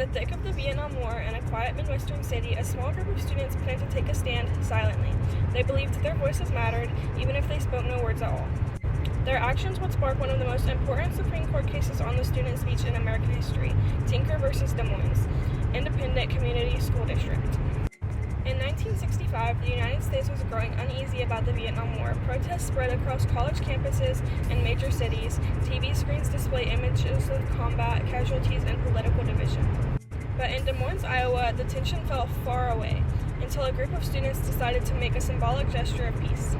the thick of the Vietnam War, in a quiet Midwestern city, a small group of students planned to take a stand silently. They believed their voices mattered, even if they spoke no words at all. Their actions would spark one of the most important Supreme Court cases on the student speech in American history, Tinker versus Des Moines, Independent Community School District. In 1965, the United States was growing uneasy about the Vietnam War. Protests spread across college campuses in major cities. TV screens display images of combat, casualties, and political division. But in Des Moines, Iowa, the tension felt far away, until a group of students decided to make a symbolic gesture of peace.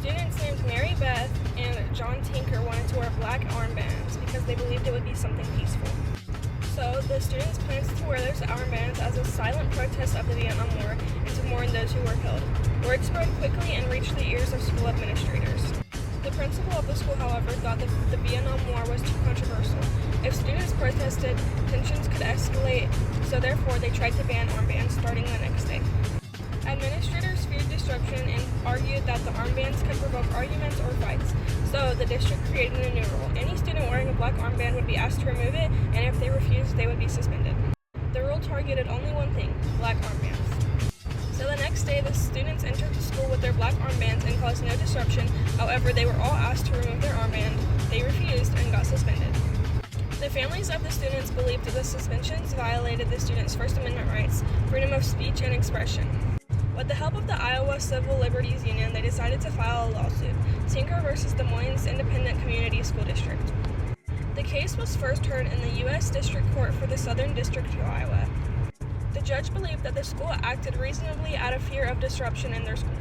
Students named Mary Beth and John Tinker wanted to wear black armbands because they believed it would be something peaceful. So, the students planned to wear those armbands as a silent protest of the Vietnam War and to mourn those who were killed. Word spread quickly and reached the ears of school administrators. The principal of the school, however, thought that the Vietnam War was too controversial. If students protested, tensions could escalate, so therefore they tried to ban armbands starting the next day. Administrators feared disruption and argued that the armbands could provoke arguments or fights, so the district created a new rule. Any student wearing a black armband would be asked to remove it, and if they refused, they would be suspended. The rule targeted only one thing: black armbands. So the next day, the students entered the school with their black armbands and caused no disruption. However, they were all asked to remove their armband. They refused and got suspended. The families of the students believed that the suspensions violated the students' First Amendment rights, freedom of speech and expression. With the help of the Iowa Civil Liberties Union, they decided to file a lawsuit, Tinker versus Des Moines Independent Community School District. The case was first heard in the U.S. District Court for the Southern District of Iowa. The judge believed that the school acted reasonably out of fear of disruption in their school.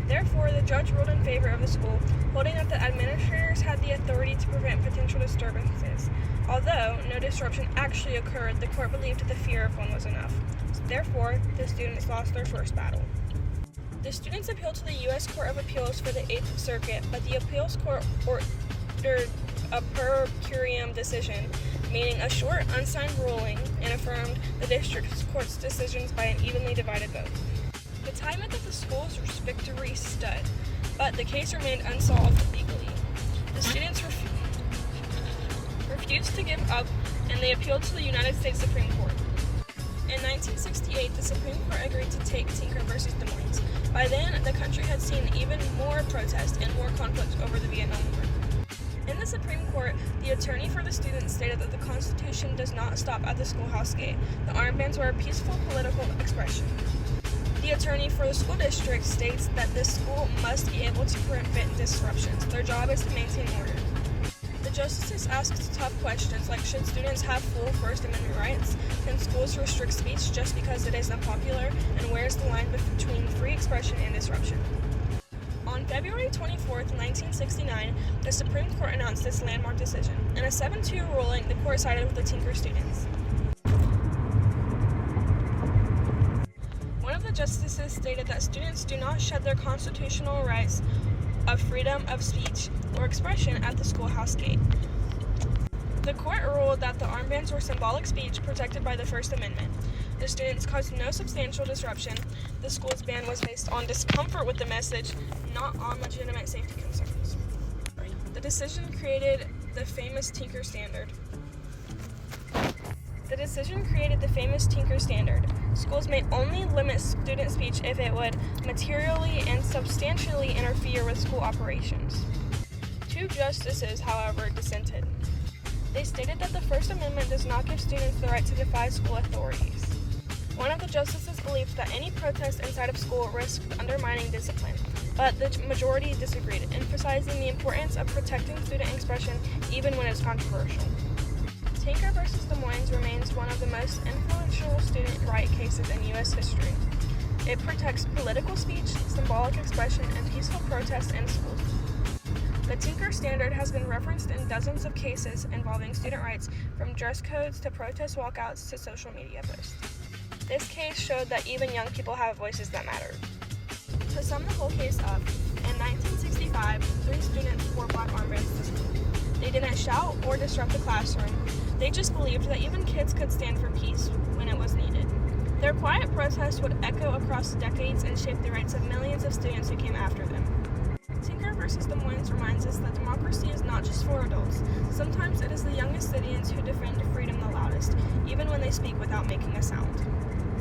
Therefore, the judge ruled in favor of the school, holding that the administrators had the authority to prevent potential disturbances. Although no disruption actually occurred, the court believed that the fear of one was enough. Therefore, the students lost their first battle. The students appealed to the U.S. Court of Appeals for the 8th Circuit, but the appeals court ordered a per curiam decision, meaning a short, unsigned ruling, and affirmed the district court's decisions by an evenly divided vote. The tie meant that the school's victory stood, but the case remained unsolved legally. The students refused to give up, and they appealed to the United States Supreme Court. In 1968, the Supreme Court agreed to take Tinker versus Des Moines. By then, the country had seen even more protest and more conflict over the Vietnam War. In the Supreme Court, the attorney for the students stated that the Constitution does not stop at the schoolhouse gate. The armbands were a peaceful political expression. The attorney for the school district states that the school must be able to prevent disruptions. Their job is to maintain order. The justices asked tough questions like, should students have full First Amendment rights? Can schools restrict speech just because it is unpopular? And where is the line between free expression and disruption? On February 24, 1969, the Supreme Court announced this landmark decision. In a 7-2 ruling, the court sided with the Tinker students. One of the justices stated that students do not shed their constitutional rights of freedom of speech or expression at the schoolhouse gate. The court ruled that the armbands were symbolic speech protected by the First Amendment. The students caused no substantial disruption. The school's ban was based on discomfort with the message, not on legitimate safety concerns. The decision created the famous Tinker Standard. Schools may only limit student speech if it would materially and substantially interfere with school operations. 2 justices, however, dissented. They stated that the First Amendment does not give students the right to defy school authorities. One of the justices believed that any protest inside of school risked undermining discipline, but the majority disagreed, emphasizing the importance of protecting student expression even when it's controversial. Tinker versus Des Moines remains one of the most influential student right cases in U.S. history. It protects political speech, symbolic expression, and peaceful protest in schools. The Tinker Standard has been referenced in dozens of cases involving student rights, from dress codes to protest walkouts to social media posts. This case showed that even young people have voices that matter. To sum the whole case up, in 1965, 3 students wore black armbands to school. They didn't shout or disrupt the classroom. They just believed that even kids could stand for peace when it was needed. Their quiet protest would echo across decades and shape the rights of millions of students who came after them. Tinker versus Des Moines reminds us that democracy is not just for adults. Sometimes it is the youngest citizens who defend freedom the loudest, even when they speak without making a sound.